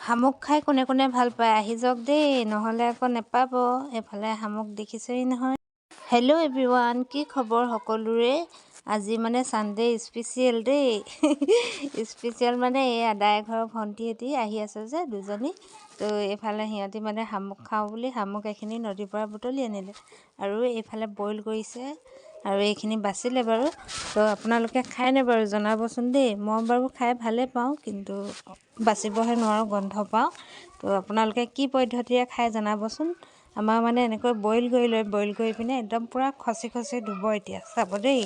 শামুক খাই কোনে কোনে ভাল পায় আহি যাওক দেই, নহ'লে আকৌ নেপাব। এফালে শামুক দেখিছেই নহয়। হেল্ল' এভৰিৱান, কি খবৰ সকলোৰে? আজি মানে ছানডে স্পেচিয়েল দেই। স্পেচিয়েল মানে এই আদায় ঘৰৰ ভণ্টিহঁতি আহি আছে যে দুজনী, তো এইফালে সিহঁতি মানে শামুক খাওঁ বুলি শামুক এইখিনি নদীৰ পৰা বুটলি আনিলে আৰু এইফালে বইল কৰিছে আৰু এইখিনি বাচিলে বাৰু। তো আপোনালোকে খায়নে বাৰু জনাবচোন দেই। মই বাৰু খাই ভালেই পাওঁ, কিন্তু বাচিবহে নোৱাৰোঁ, গন্ধ পাওঁ। তো আপোনালোকে কি পদ্ধতিৰে খাই জনাবচোন। আমাৰ মানে এনেকৈ বইল কৰি পিনে একদম পূৰা খচি খচি ধুব। এতিয়া চাব দেই।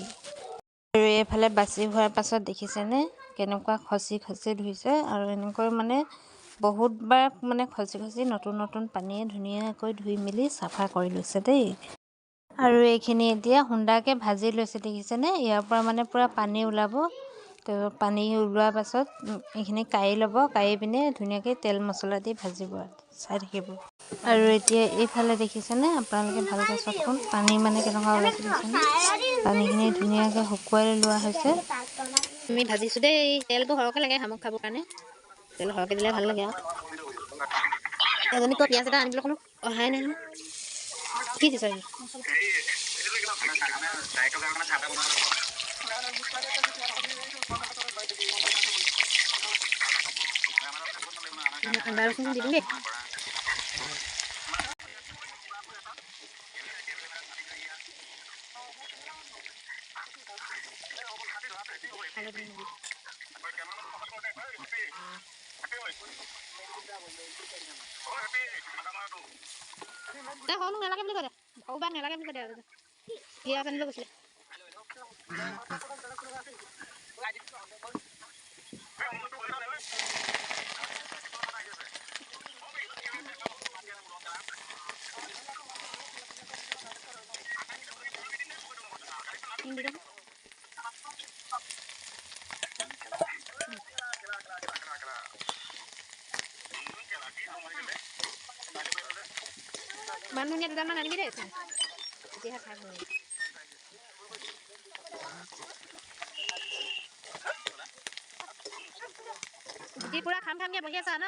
আৰু এইফালে বাচি হোৱাৰ পাছত দেখিছেনে কেনেকুৱা খচি খচি ধুইছে, আৰু এনেকৈ মানে বহুতবাৰ মানে খচি খচি নতুন নতুন পানীয়ে ধুনীয়াকৈ ধুই মেলি চাফা কৰি লৈছে দেই। আৰু এইখিনি এতিয়া সুন্দাকৈ ভাজি লৈছে দেখিছেনে। ইয়াৰ পৰা মানে পূৰা পানী ওলাব। তো পানী ওলোৱাৰ পাছত এইখিনি কাঢ়ি ল'ব, কাঢ়ি পিনে ধুনীয়াকৈ তেল মছলা দি ভাজিব, চাই থাকিব। আৰু এতিয়া এইফালে দেখিছেনে, আপোনালোকে ভালকৈ চাওকচোন পানী মানে কেনেকুৱা ওলাইছে দেখিছেনে। পানীখিনি ধুনীয়াকৈ শুকুৱাই লোৱা হৈছে। আমি ভাজিছোঁ দেই। তেলটো সৰহকৈ লাগে শামুক খাবৰ কাৰণে, তেল সৰহকৈ দিলে ভাল লাগে। আৰু এজনীক কৈ পিঁয়াজ এটা আনিবলৈ কোনো অহাই নাই নহয়। কি দিছে আদা ৰচুন দি দিম দেই। সৰু নালাগে বুলি কৈ দে, সৰু বাক নালাগে বুলি কৈ দে। পিঁয়াজ আনিব গৈছিলে। মান ধুনীয়া দুটামান আনিবি দেই, তেতিয়াহে খাই ভাল লাগে। গুটি পুৰা খাম খামকৈ বহি আছা ন।